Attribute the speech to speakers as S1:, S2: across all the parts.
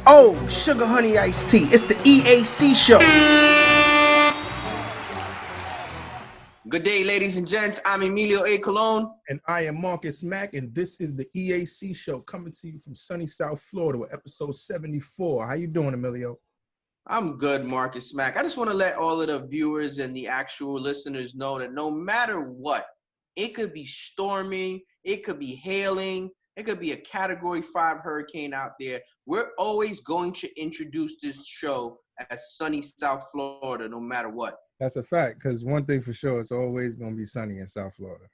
S1: Oh, sugar honey iced tea. It's the EAC Show.
S2: Good day, ladies and gents. I'm Emilio A. Colon.
S3: And I am Marcus Mack, and this is the EAC Show coming to you from sunny South Florida with episode 74. How you doing, Emilio?
S2: I'm good, Marcus Mack. I just want to let all of the viewers and the actual listeners know that no matter what, it could be storming, it could be hailing, it could be a Category 5 hurricane out there. We're always going to introduce this show as sunny South Florida, no matter what.
S3: That's a fact, because one thing for sure, it's always going to be sunny in South Florida.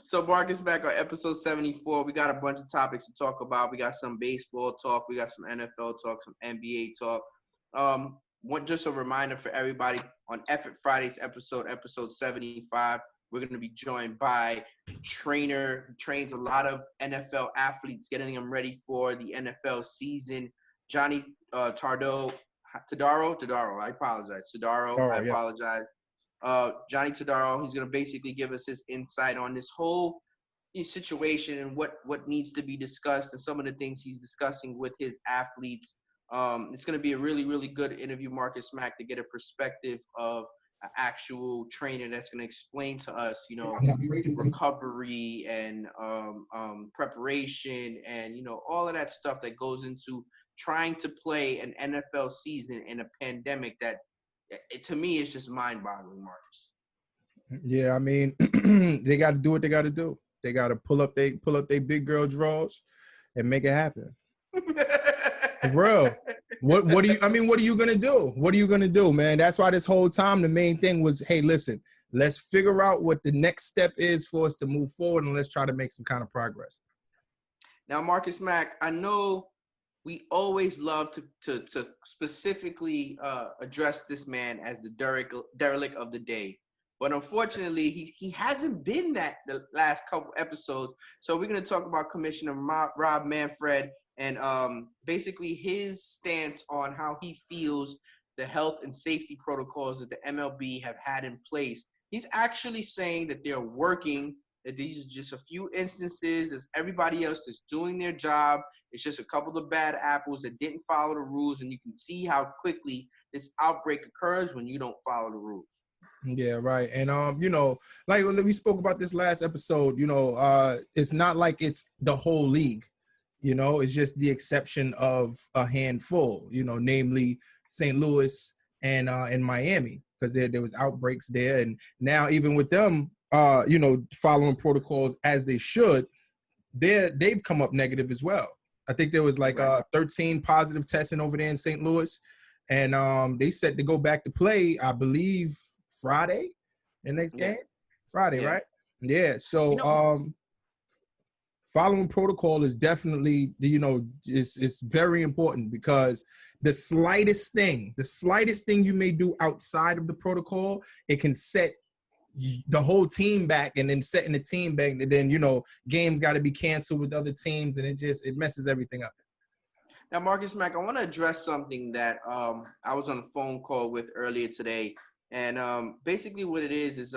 S2: So Marcus, back on episode 74, we got a bunch of topics to talk about. We got some baseball talk, we got some NFL talk, some NBA talk. Just a reminder for everybody, on Effort Fridays episode 75, we're going to be joined by a trainer who trains a lot of NFL athletes, getting them ready for the NFL season. Johnny Todaro, I apologize. I apologize. Johnny Todaro, he's going to basically give us his insight on this whole situation and what needs to be discussed and some of the things he's discussing with his athletes. It's going to be a really, really good interview, Marcus Mack, to get a perspective of an actual trainer that's going to explain to us, recovery and preparation and, all of that stuff that goes into trying to play an NFL season in a pandemic that, to me, is just mind-boggling, Marcus.
S3: Yeah, I mean, they got to do what they got to do. They got to pull up their big girl drawers and make it happen. Bro, what are you gonna do? What are you gonna do, man? That's why this whole time the main thing was, hey, listen, let's figure out what the next step is for us to move forward, and let's try to make some kind of progress.
S2: Now, Marcus Mack, I know we always love to specifically address this man as the derelict of the day. But unfortunately, he hasn't been that the last couple episodes. So we're going to talk about Commissioner Rob Manfred and basically his stance on how he feels the health and safety protocols that the MLB have had in place. He's actually saying that they're working, that these are just a few instances. There's everybody else that's doing their job. It's just a couple of bad apples that didn't follow the rules, and you can see how quickly this outbreak occurs when you don't follow the rules.
S3: Yeah, right. And like we spoke about this last episode, it's not like it's the whole league. It's just the exception of a handful, namely St. Louis and Miami, because there was outbreaks there. And now even with them, following protocols as they should, they've come up negative as well. I think there was 13 positive testing over there in St. Louis. And they set to go back to play, I believe, Friday, the next game? Friday, right? Yeah. So following protocol is definitely, is very important, because the slightest thing you may do outside of the protocol, it can set the whole team back, and then setting the team back, and then, games got to be canceled with other teams, and it messes everything up.
S2: Now, Marcus Mack, I want to address something that I was on a phone call with earlier today. And basically what it is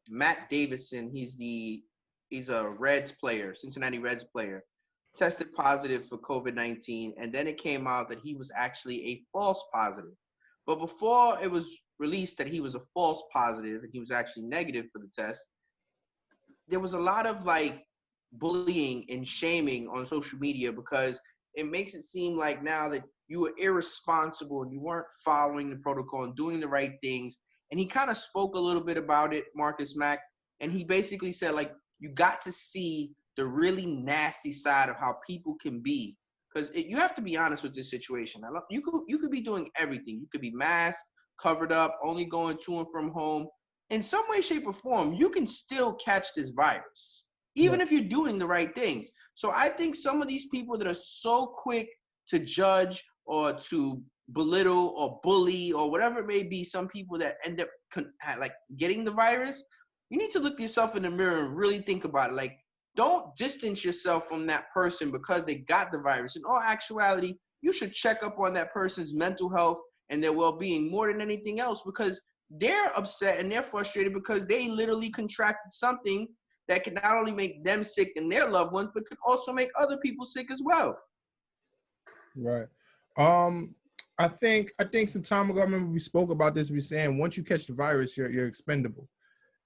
S2: Matt Davison, he's a Reds player, Cincinnati Reds player, tested positive for COVID-19, and then it came out that he was actually a false positive. But before it was released that he was a false positive and he was actually negative for the test, there was a lot of bullying and shaming on social media, because it makes it seem like now that you were irresponsible and you weren't following the protocol and doing the right things. And he kind of spoke a little bit about it, Marcus Mack, and he basically said, you got to see the really nasty side of how people can be. Because you have to be honest with this situation. You could be doing everything. You could be masked, covered up, only going to and from home. In some way, shape, or form, you can still catch this virus, even if you're doing the right things. So I think some of these people that are so quick to judge or to belittle or bully or whatever it may be, some people that end up getting the virus, you need to look yourself in the mirror and really think about it. Don't distance yourself from that person because they got the virus. In all actuality, you should check up on that person's mental health and their well-being more than anything else, because they're upset and they're frustrated because they literally contracted something that can not only make them sick and their loved ones, but could also make other people sick as well.
S3: Right. I think some time ago, I remember we spoke about this. We were saying once you catch the virus, you're expendable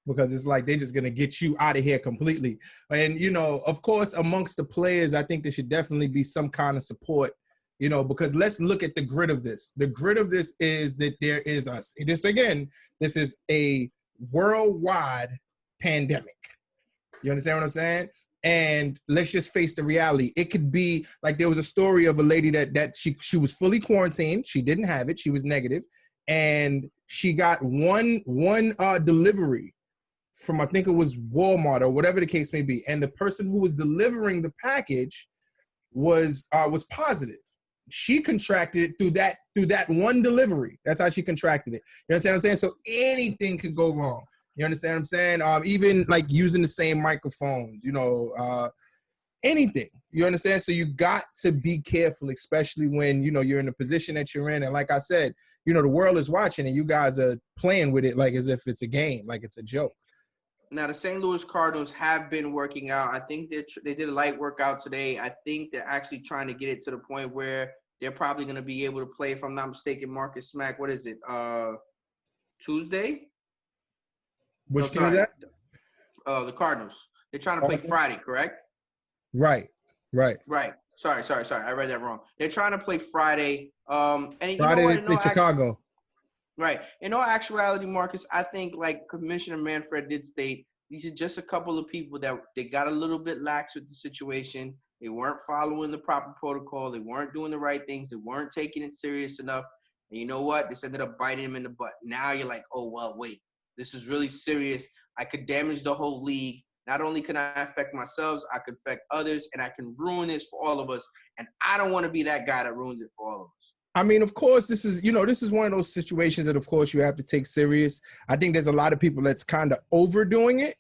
S3: because it's like they're just gonna get you out of here completely. And of course, amongst the players, I think there should definitely be some kind of support. Because let's look at the grit of this. The grit of this is that there is us. This is a worldwide pandemic. You understand what I'm saying? And let's just face the reality. It could be like there was a story of a lady that she was fully quarantined. She didn't have it. She was negative, and she got one delivery from, I think it was Walmart or whatever the case may be, and the person who was delivering the package was positive. She contracted it through that one delivery. That's how she contracted it. You understand what I'm saying? So anything could go wrong. You understand what I'm saying? Even like using the same microphones, anything. You understand? So you got to be careful, especially when, you're in the position that you're in. And like I said, the world is watching and you guys are playing with it like as if it's a game, like it's a joke.
S2: Now, the St. Louis Cardinals have been working out. I think they did a light workout today. I think they're actually trying to get it to the point where they're probably going to be able to play, if I'm not mistaken, Marcus Smack. What is it? Tuesday?
S3: Which team is that?
S2: The Cardinals. They're trying to play Friday, correct?
S3: Right.
S2: Sorry. I read that wrong. They're trying to play Friday. And you
S3: Friday
S2: know what?
S3: in Chicago.
S2: Right. In all actuality, Marcus, I think like Commissioner Manfred did state, these are just a couple of people that they got a little bit lax with the situation. They weren't following the proper protocol. They weren't doing the right things. They weren't taking it serious enough. And you know what? This ended up biting them in the butt. Now you're like, oh, well, wait. This is really serious. I could damage the whole league. Not only can I affect myself, I could affect others, and I can ruin this for all of us. And I don't want to be that guy that ruins it for all of us.
S3: I mean, of course, this is one of those situations that, of course, you have to take serious. I think there's a lot of people that's kind of overdoing it.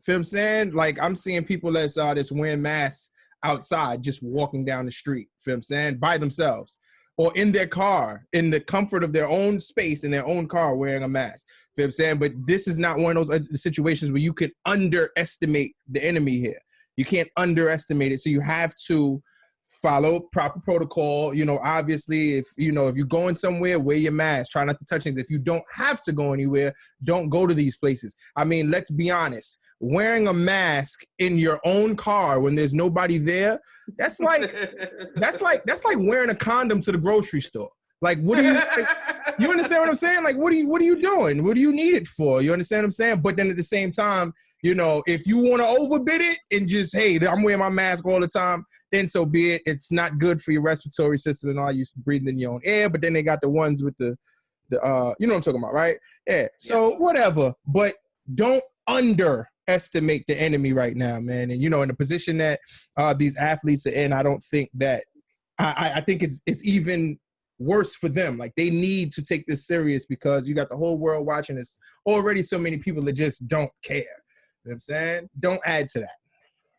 S3: Feel what I'm saying? Like, I'm seeing people that's wearing masks outside, just walking down the street. Feel what I'm saying? By themselves. Or in their car, in the comfort of their own space, in their own car, wearing a mask. Feel what I'm saying? But this is not one of those situations where you can underestimate the enemy here. You can't underestimate it. So you have to follow proper protocol. Obviously, if you're going somewhere, wear your mask. Try not to touch things. If you don't have to go anywhere, don't go to these places. I mean, let's be honest. Wearing a mask in your own car when there's nobody there, that's like wearing a condom to the grocery store. Like, what do you like, you understand what I'm saying? Like, what are you doing? What do you need it for? You understand what I'm saying? But then at the same time, if you want to overbid it and just, hey, I'm wearing my mask all the time, then so be it. It's not good for your respiratory system and all. You breathing in your own air, but then they got the ones with the you know what I'm talking about, right? Yeah. So whatever, but don't underestimate the enemy right now, man. And in the position that these athletes are in, I don't think that I think it's even worse for them. Like, they need to take this serious because you got the whole world watching. It's already so many people that just don't care. You know what I'm saying? Don't add to that.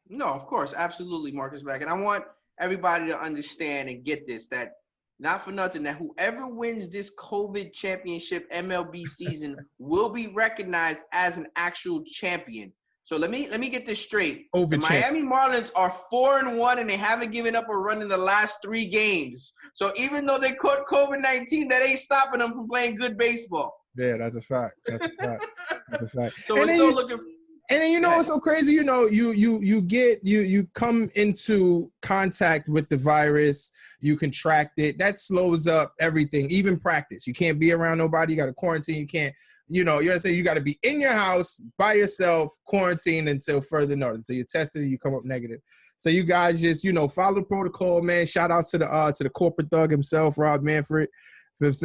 S2: No, of course. Absolutely, Marcus Mack. And I want everybody to understand and get this, that not for nothing, that whoever wins this COVID championship MLB season will be recognized as an actual champion. So let me get this straight. The Miami Marlins are 4-1 and they haven't given up a run in the last 3 games. So even though they caught COVID-19, that ain't stopping them from playing good baseball.
S3: Yeah, that's a fact. That's a fact.
S2: So we're still looking.
S3: And then what's so crazy? You come into contact with the virus, you contract it. That slows up everything, even practice. You can't be around nobody. You got to quarantine. You can't. You understand? You got to be in your house by yourself, quarantined until further notice. So you're tested and you come up negative. So you guys just follow the protocol, man. Shout out to the corporate thug himself, Rob Manfred. You know what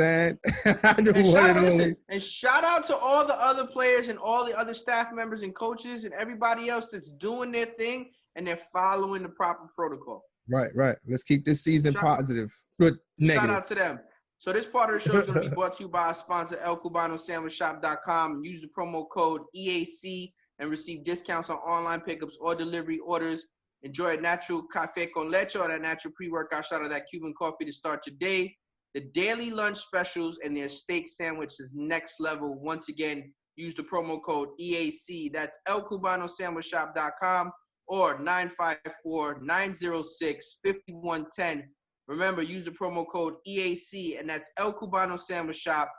S3: I'm saying?
S2: And shout out to all the other players and all the other staff members and coaches and everybody else that's doing their thing and they're following the proper protocol.
S3: Right. Let's keep this season positive. Good, negative.
S2: Shout out to them. So this part of the show is going to be brought to you by our sponsor, ElCubanoSandwichShop.com. Use the promo code EAC and receive discounts on online pickups or delivery orders. Enjoy a natural cafe con leche or that natural pre-workout shot of that Cuban coffee to start your day. The daily lunch specials and their steak sandwich is next level. Once again, use the promo code EAC. That's ElCubanoSandwichShop.com or 954-906-5110 Remember, use the promo code EAC, and that's El Cubano Sandwich Shop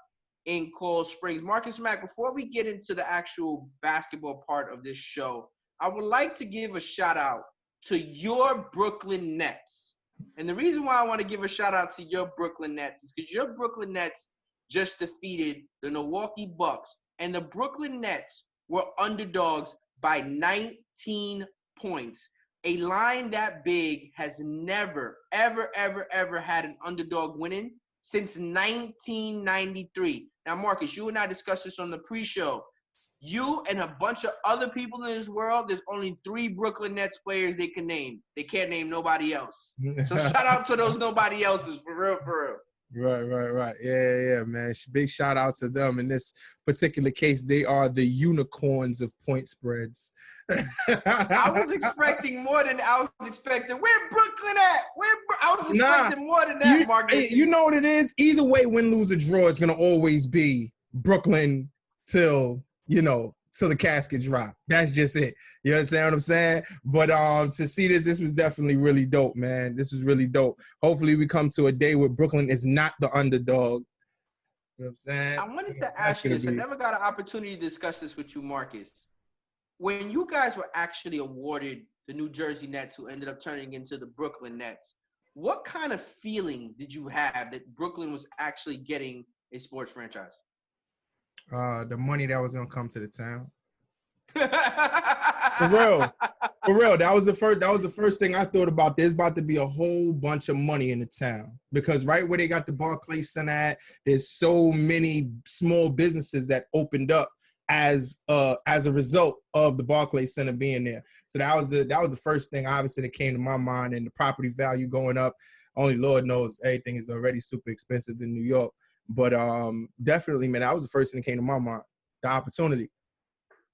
S2: in Coral Springs. Marcus Mack, before we get into the actual basketball part of this show, I would like to give a shout out to your Brooklyn Nets. And the reason why I want to give a shout out to your Brooklyn Nets is because your Brooklyn Nets just defeated the Milwaukee Bucks, and the Brooklyn Nets were underdogs by 19 points. A line that big has never, ever, ever, ever had an underdog winning since 1993. Now, Marcus, you and I discussed this on the pre-show. You and a bunch of other people in this world, there's only 3 Brooklyn Nets players they can name. They can't name nobody else. So shout out to those nobody else's, for real, for real.
S3: Right. Yeah, man. Big shout out to them. In this particular case, they are the unicorns of point spreads.
S2: I was expecting more than I was expecting. Where Brooklyn at? I was expecting more than that, Marcus.
S3: You know what it is? Either way, win, lose, or draw, it's going to always be Brooklyn till the casket drop. That's just it. You understand what I'm saying? But to see this was definitely really dope, man. This was really dope. Hopefully we come to a day where Brooklyn is not the underdog. You know what I'm saying?
S2: I wanted to ask you this. I never got an opportunity to discuss this with you, Marcus. When you guys were actually awarded the New Jersey Nets, who ended up turning into the Brooklyn Nets, what kind of feeling did you have that Brooklyn was actually getting a sports franchise?
S3: The money that was gonna come to the town. For real. That was the first thing I thought about. There's about to be a whole bunch of money in the town, because right where they got the Barclays Center at, there's so many small businesses that opened up as a result of the Barclays Center being there. So that was the first thing, obviously, that came to my mind. And the property value going up. Only Lord knows everything is already super expensive in New York. But definitely, man, that was the first thing that came to my mind, the opportunity.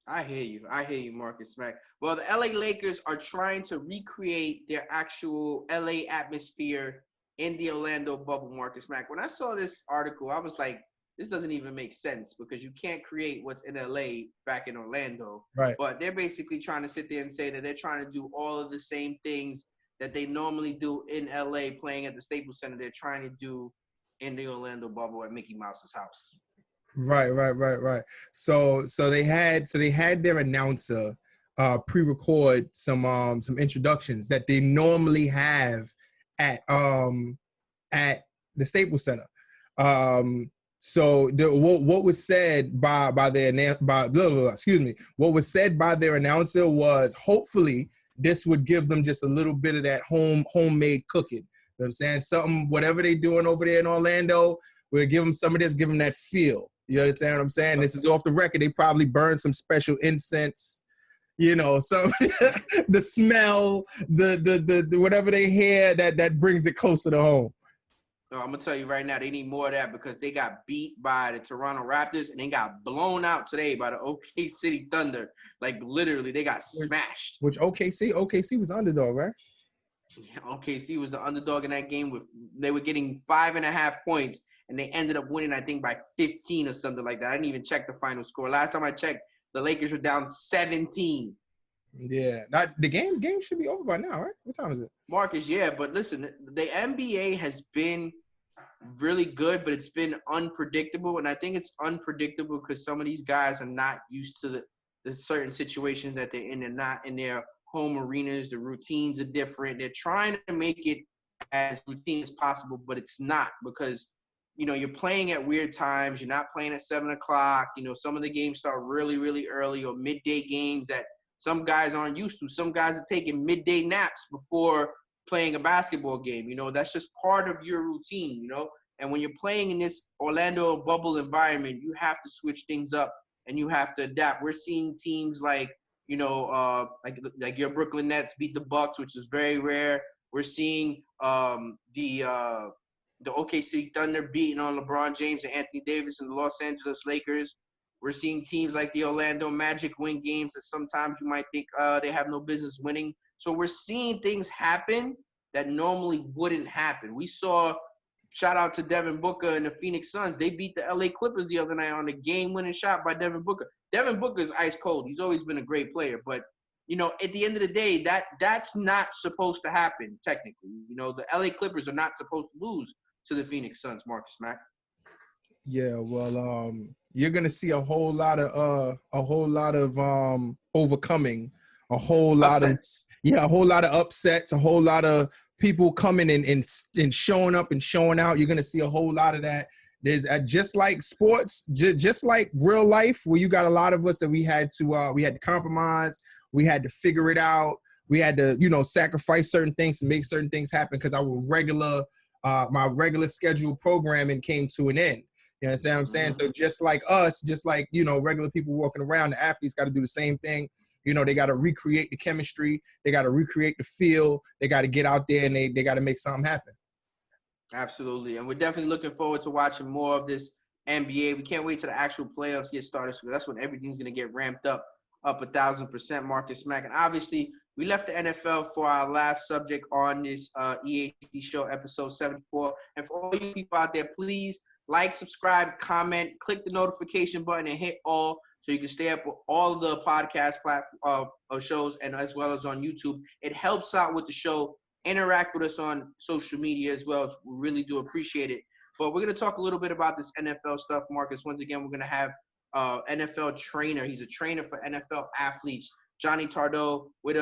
S2: I hear you, Marcus Mack. Well, the LA Lakers are trying to recreate their actual LA atmosphere in the Orlando bubble, Marcus Mack. When I saw this article, I was like, this doesn't even make sense, because you can't create what's in LA back in Orlando.
S3: Right.
S2: But they're basically trying to sit there and say that they're trying to do all of the same things that they normally do in LA playing at the Staples Center. They're trying to do in the Orlando bubble at Mickey Mouse's house.
S3: Right. So they had their announcer pre-record some introductions that they normally have at the Staples Center. So what was said by what was said by their announcer was, hopefully this would give them just a little bit of that homemade cooking. You know what I'm saying? Something, whatever they're doing over there in Orlando, we'll give them some of this, give them that feel. You understand what I'm saying? This is off the record. They probably burn some special incense, some the smell, the whatever they hear that brings it closer to home.
S2: So I'm gonna tell you right now, they need more of that, because they got beat by the Toronto Raptors and they got blown out today by the OK City Thunder. Like, literally, they got smashed.
S3: Which OKC was the underdog, right?
S2: Yeah, OKC was the underdog in that game. They were getting 5.5 points, and they ended up winning, I think, by 15 or something like that. I didn't even check the final score. Last time I checked, the Lakers were down 17.
S3: Yeah, the game should be over by now, right? What time is it?
S2: Marcus, yeah, but listen, the NBA has been really good, but it's been unpredictable, and I think it's unpredictable because some of these guys are not used to the certain situations that they're in. They're not in their home arenas. The routines are different. They're trying to make it as routine as possible, but it's not, because you're playing at weird times. You're not playing at 7 o'clock. Some of the games start really, really early, or midday games that some guys aren't used to. Some guys are taking midday naps before playing a basketball game. That's just part of your routine, And when you're playing in this Orlando bubble environment, you have to switch things up and you have to adapt. We're seeing teams like like your Brooklyn Nets beat the Bucks, which is very rare. We're seeing the OKC Thunder beating on LeBron James and Anthony Davis and the Los Angeles Lakers. We're seeing teams like the Orlando Magic win games that sometimes you might think they have no business winning. So we're seeing things happen that normally wouldn't happen. We saw, shout out to Devin Booker and the Phoenix Suns. They beat the LA Clippers the other night on a game-winning shot by Devin Booker. Devin Booker is ice cold. He's always been a great player, but you know, at the end of the day, that's not supposed to happen technically. You know, the LA Clippers are not supposed to lose to the Phoenix Suns, Marcus Mack.
S3: Yeah, well, you're gonna see a whole lot of overcoming, a whole lot
S2: Upsets.
S3: a whole lot of upsets, a whole lot of people coming and showing up and showing out. You're gonna see a whole lot of that. There's just like sports, just like real life, where you got a lot of us that we had to compromise, we had to figure it out, we had to, you know, sacrifice certain things to make certain things happen because my regular scheduled programming came to an end. You understand what I'm saying? So just like us, just like, you know, regular people walking around, the athletes got to do the same thing. You know, they got to recreate the chemistry. They got to recreate the feel. They got to get out there and they got to make something happen.
S2: Absolutely. And we're definitely looking forward to watching more of this NBA. We can't wait till the actual playoffs get started. So that's when everything's going to get ramped up 1,000%, Marcus Mack. And obviously, we left the NFL for our last subject on this EAC Show, episode 74. And for all you people out there, please like, subscribe, comment, click the notification button, and hit all so you can stay up with all of the podcast shows and as well as on YouTube. It helps out with the show. Interact with us on social media as well. We really do appreciate it. But we're going to talk a little bit about this NFL stuff, Marcus. Once again, we're going to have NFL trainer. He's a trainer for NFL athletes. Johnny Tadaro with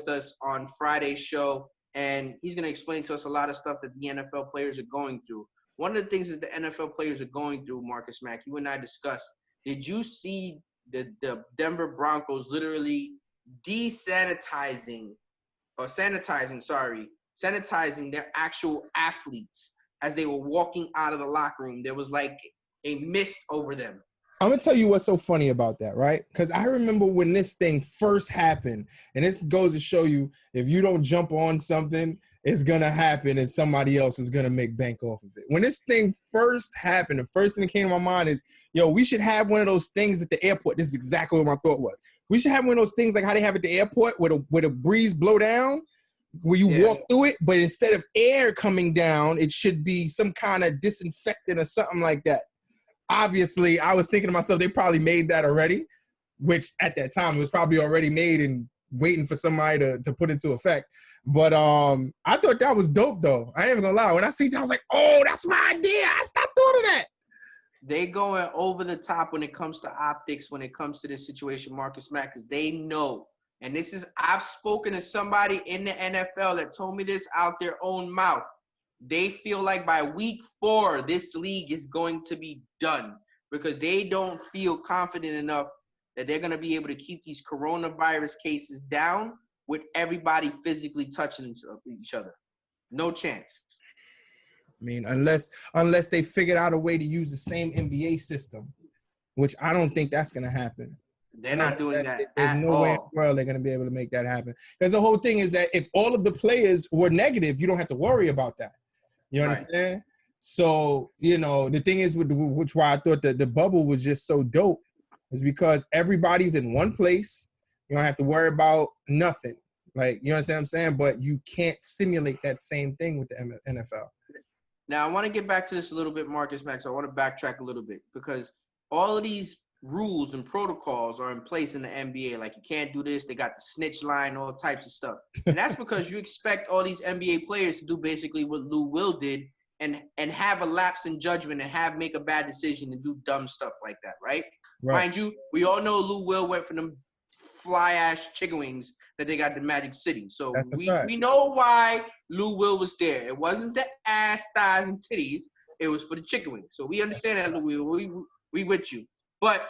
S2: us on Friday's show. And he's going to explain to us a lot of stuff that the NFL players are going through. One of the things that the NFL players are going through, Marcus Mack, you and I discussed, did you see the Denver Broncos literally sanitizing their actual athletes as they were walking out of the locker room? There was like a mist over them.
S3: I'm going to tell you what's so funny about that, right? Because I remember when this thing first happened, and this goes to show you, if you don't jump on something, it's going to happen and somebody else is going to make bank off of it. When this thing first happened, the first thing that came to my mind is, yo, we should have one of those things at the airport. This is exactly what my thought was. We should have one of those things like how they have at the airport where the breeze blow down, where you walk through it, but instead of air coming down, it should be some kind of disinfectant or something like that. Obviously, I was thinking to myself, they probably made that already, which at that time was probably already made and waiting for somebody to put into effect. But I thought that was dope, though. I ain't even gonna lie. When I see that, I was like, oh, that's my idea. I stopped thought of that.
S2: They going over the top when it comes to optics, when it comes to this situation, Marcus Mack, because they know. And this is, I've spoken to somebody in the NFL that told me this out their own mouth. They feel like by week 4, this league is going to be done because they don't feel confident enough that they're going to be able to keep these coronavirus cases down with everybody physically touching each other. No chance.
S3: I mean, unless they figured out a way to use the same NBA system, which I don't think that's going to happen.
S2: They're not doing that.
S3: There's no way in the world they're going to be able to make that happen. Because the whole thing is that if all of the players were negative, you don't have to worry about that. You understand? Right. So, you know, the thing is, which why I thought that the bubble was just so dope, is because everybody's in one place. You don't have to worry about nothing. Like, you understand what I'm saying? But you can't simulate that same thing with the NFL.
S2: Now, I want to get back to this a little bit, Marcus Max. I want to backtrack a little bit because all of these rules and protocols are in place in the NBA. Like, you can't do this. They got the snitch line, all types of stuff. And that's because you expect all these NBA players to do basically what Lou Will did and have a lapse in judgment and make a bad decision and do dumb stuff like that, right? Mind you, we all know Lou Will went for them fly-ass chicken wings that they got in Magic City. So we know why Lou Will was there. It wasn't the ass, thighs, and titties. It was for the chicken wings. So we understand that, Lou Will. We with you. But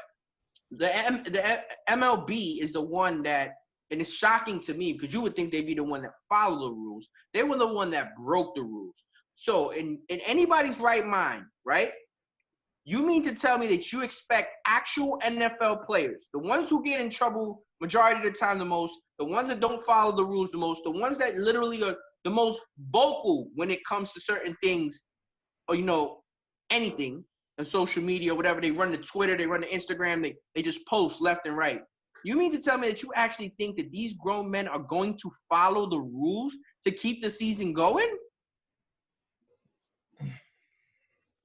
S2: the MLB is the one that, and it's shocking to me because you would think they'd be the one that followed the rules. They were the one that broke the rules. So in anybody's right mind, right? You mean to tell me that you expect actual NFL players, the ones who get in trouble majority of the time the most, the ones that don't follow the rules the most, the ones that literally are the most vocal when it comes to certain things, or, you know, anything on social media, whatever, they run the Twitter, they run the Instagram, they just post left and right. You mean to tell me that you actually think that these grown men are going to follow the rules to keep the season going?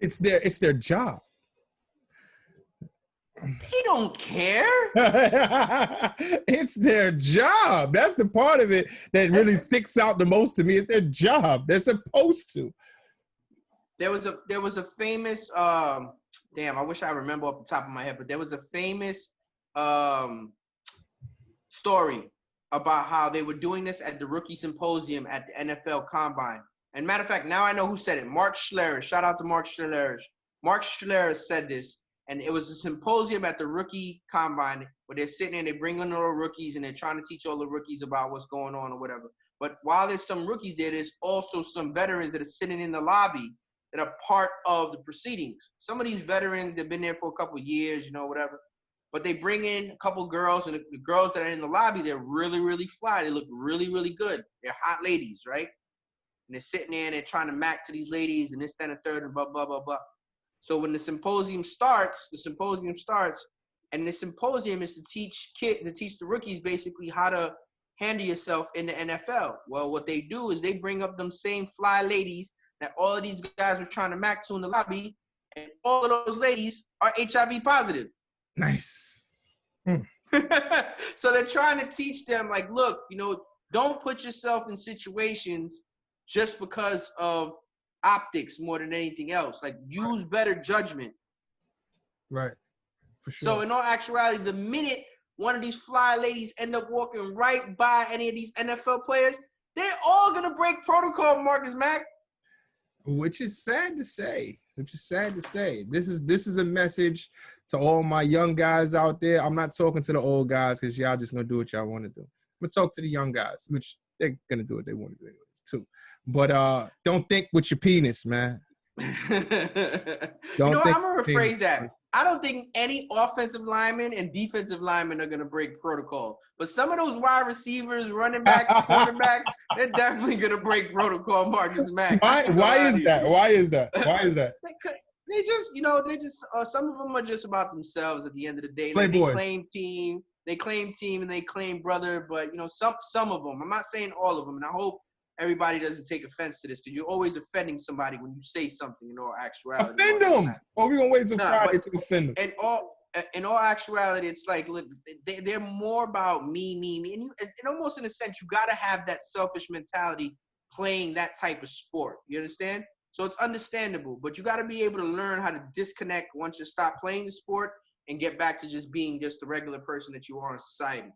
S3: It's their job.
S2: They don't care.
S3: It's their job. That's the part of it that really sticks out the most to me. It's their job. They're supposed to.
S2: There was a famous damn, I wish I remember off the top of my head, but there was a famous story about how they were doing this at the rookie symposium at the NFL Combine. And matter of fact, now I know who said it. Mark Schlereth. Shout out to Mark Schlereth. Mark Schlereth said this, and it was a symposium at the rookie combine where they're sitting there, they bring in all the rookies, and they're trying to teach all the rookies about what's going on or whatever. But while there's some rookies there, there's also some veterans that are sitting in the lobby that are part of the proceedings. Some of these veterans, they've been there for a couple of years, whatever. But they bring in a couple of girls, and the girls that are in the lobby, they're really, really fly. They look really, really good. They're hot ladies, right? And they're sitting there, and they're trying to mac to these ladies, and this, that, and the third, and blah, blah, blah, blah. So when the symposium starts, and the symposium is to teach the rookies basically how to handle yourself in the NFL. Well, what they do is they bring up them same fly ladies that all of these guys were trying to mac to in the lobby, and all of those ladies are HIV positive.
S3: Nice.
S2: So they're trying to teach them, like, look, don't put yourself in situations just because of optics more than anything else. Like, use better judgment.
S3: Right. For sure.
S2: So in all actuality, the minute one of these fly ladies end up walking right by any of these NFL players, they're all gonna break protocol, Marcus Mack.
S3: Which is sad to say. This is a message to all my young guys out there. I'm not talking to the old guys because y'all just gonna do what y'all want to do. But talk to the young guys, which they're gonna do what they want to do anyways too. But don't think with your penis, man.
S2: I'm gonna rephrase that. I don't think any offensive linemen and defensive linemen are gonna break protocol. But some of those wide receivers, running backs, quarterbacks, they're definitely gonna break protocol, Marcus Mack.
S3: Why is that?
S2: They just, some of them are just about themselves at the end of the day.
S3: Like,
S2: they claim team, and they claim brother, but some of them. I'm not saying all of them, and I hope everybody doesn't take offense to this, because you're always offending somebody when you say something in all actuality.
S3: Offend them! Or we're going to wait until Friday to offend them.
S2: In all actuality, it's like, they're more about me. And almost in a sense, you got to have that selfish mentality playing that type of sport. You understand? So it's understandable, but you got to be able to learn how to disconnect once you stop playing the sport and get back to just being just the regular person that you are in society.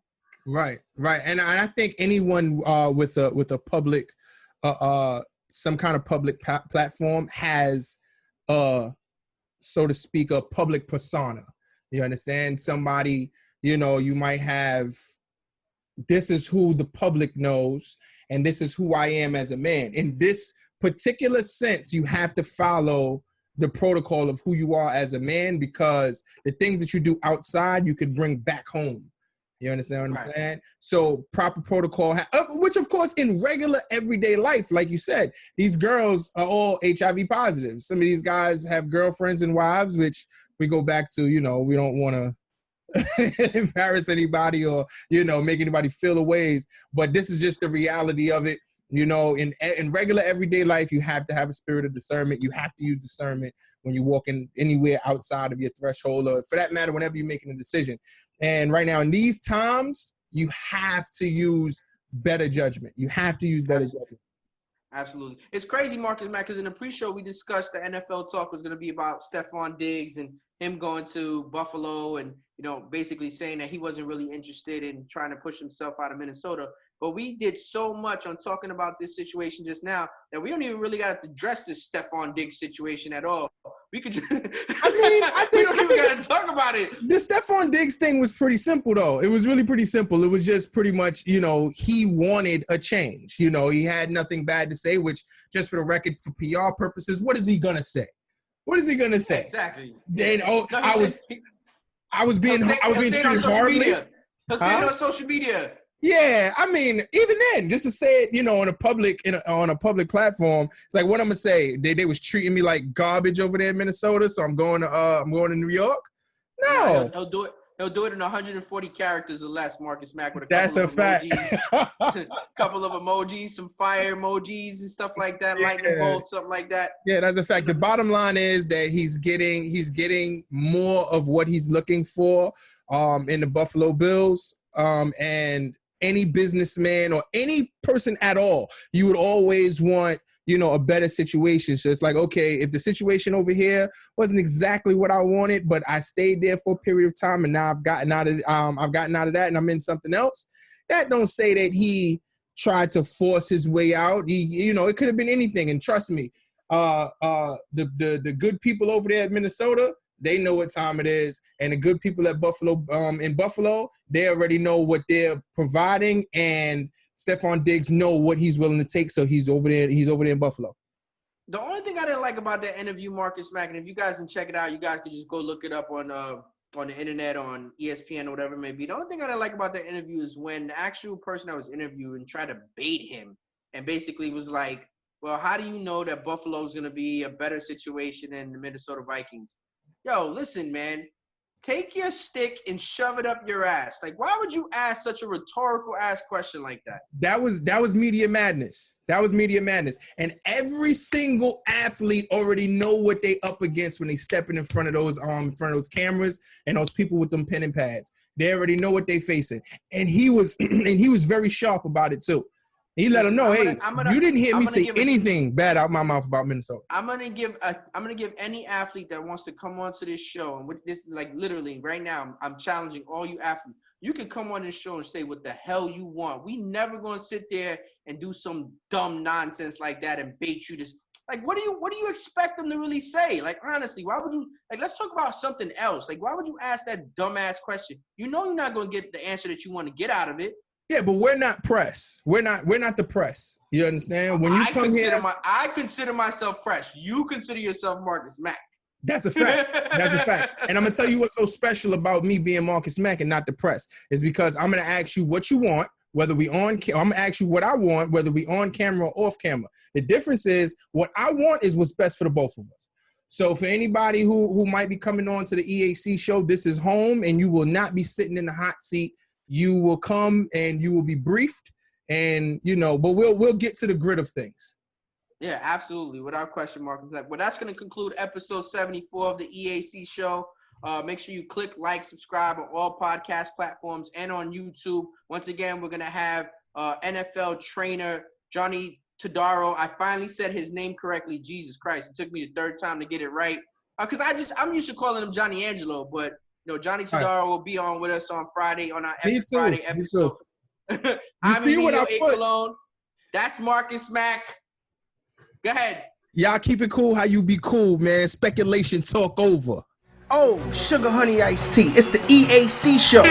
S3: Right. And I think anyone with a public, some kind of public platform has, so to speak, a public persona. You understand? Somebody, you might have, this is who the public knows, and this is who I am as a man. In this particular sense, you have to follow the protocol of who you are as a man, because the things that you do outside, you could bring back home. You understand what I'm saying? So proper protocol, which of course in regular everyday life, like you said, these girls are all HIV positive. Some of these guys have girlfriends and wives, which we go back to, we don't want to embarrass anybody or, make anybody feel the ways. But this is just the reality of it. In regular everyday life, you have to have a spirit of discernment. You have to use discernment when you walk in anywhere outside of your threshold, or for that matter, whenever you're making a decision. And right now, in these times, you have to use better judgment.
S2: Absolutely. It's crazy, Marcus Mack, because in the pre-show, we discussed the NFL talk was going to be about Stephon Diggs and him going to Buffalo and, basically saying that he wasn't really interested in trying to push himself out of Minnesota. But we did so much on talking about this situation just now that we don't even really got to address this Stephon Diggs situation at all. We could just, we don't even got to talk about it.
S3: The Stephon Diggs thing was pretty simple, though. It was really pretty simple. It was just pretty much, he wanted a change. He had nothing bad to say, which, just for the record, for PR purposes, what is he going to say?
S2: Yeah, exactly.
S3: And, I was being treated hardly.
S2: He'll say it on social media.
S3: Yeah, I mean, even then, just to say it, on a public platform, it's like, what I'm gonna say? They was treating me like garbage over there in Minnesota, so I'm going to New York. No,
S2: he'll do it. He'll do it in 140 characters or less, Marcus Mack, with a
S3: That's
S2: couple
S3: a
S2: of
S3: fact.
S2: emojis, couple of emojis, some fire emojis and stuff like that, lightning bolts, something like that.
S3: Yeah, that's a fact. The bottom line is that he's getting more of what he's looking for in the Buffalo Bills. And any businessman or any person at all, you would always want, a better situation. So it's like, okay, if the situation over here wasn't exactly what I wanted, but I stayed there for a period of time and now I've gotten out of that and I'm in something else. That don't say that he tried to force his way out. It could have been anything. And trust me, the good people over there at Minnesota, they know what time it is. And the good people at Buffalo, in Buffalo, they already know what they're providing, and Stephon Diggs know what he's willing to take, so he's over there in Buffalo.
S2: The only thing I didn't like about that interview, Marcus Mack, and if you guys can check it out, you guys can just go look it up on the internet, on ESPN or whatever it may be. The only thing I didn't like about that interview is when the actual person that was interviewing tried to bait him and basically was like, well, how do you know that Buffalo is going to be a better situation than the Minnesota Vikings? Yo, listen, man. Take your stick and shove it up your ass. Like, why would you ask such a rhetorical ass question like that?
S3: That was media madness. That was media madness. And every single athlete already know what they up against when they stepping in front of those cameras and those people with them pen and pads. They already know what they facing. And he was very sharp about it too. He let them know, you didn't hear me say anything bad out my mouth about Minnesota.
S2: I'm gonna give any athlete that wants to come onto this show, and with this, like literally right now, I'm challenging all you athletes. You can come on this show and say what the hell you want. We never gonna sit there and do some dumb nonsense like that and bait you. Like, what do you expect them to really say? Like, honestly, why would you, like, let's talk about something else. Like, why would you ask that dumbass question? You know you're not gonna get the answer that you want to get out of it.
S3: Yeah, but we're not press. We're not the press. You understand? When you come here,
S2: I consider myself press. You consider yourself Marcus Mack.
S3: That's a fact. That's a fact. And I'm gonna tell you what's so special about me being Marcus Mack and not the press is because I'm gonna ask you what you want, whether we on. I'm gonna ask you what I want, whether we on camera or off camera. The difference is what I want is what's best for the both of us. So for anybody who might be coming on to the EAC show, this is home, and you will not be sitting in the hot seat. You will come and you will be briefed, and but we'll get to the grit of things.
S2: Yeah, absolutely, without question, Mark. Well, that's going to conclude episode 74 of the EAC show. Make sure you click like, subscribe on all podcast platforms and on YouTube. Once again, we're going to have NFL trainer Johnny Todaro. I finally said his name correctly. Jesus Christ, it took me the third time to get it right. Because I'm used to calling him Johnny Angelo, but Johnny Todaro will be on with us on Friday on our Friday episode.
S3: You see what I put?
S2: Cologne. That's Marcus Mack. Go ahead.
S3: Y'all keep it cool how you be cool, man. Speculation talk over.
S1: Oh, sugar honey iced tea. It's the EAC show.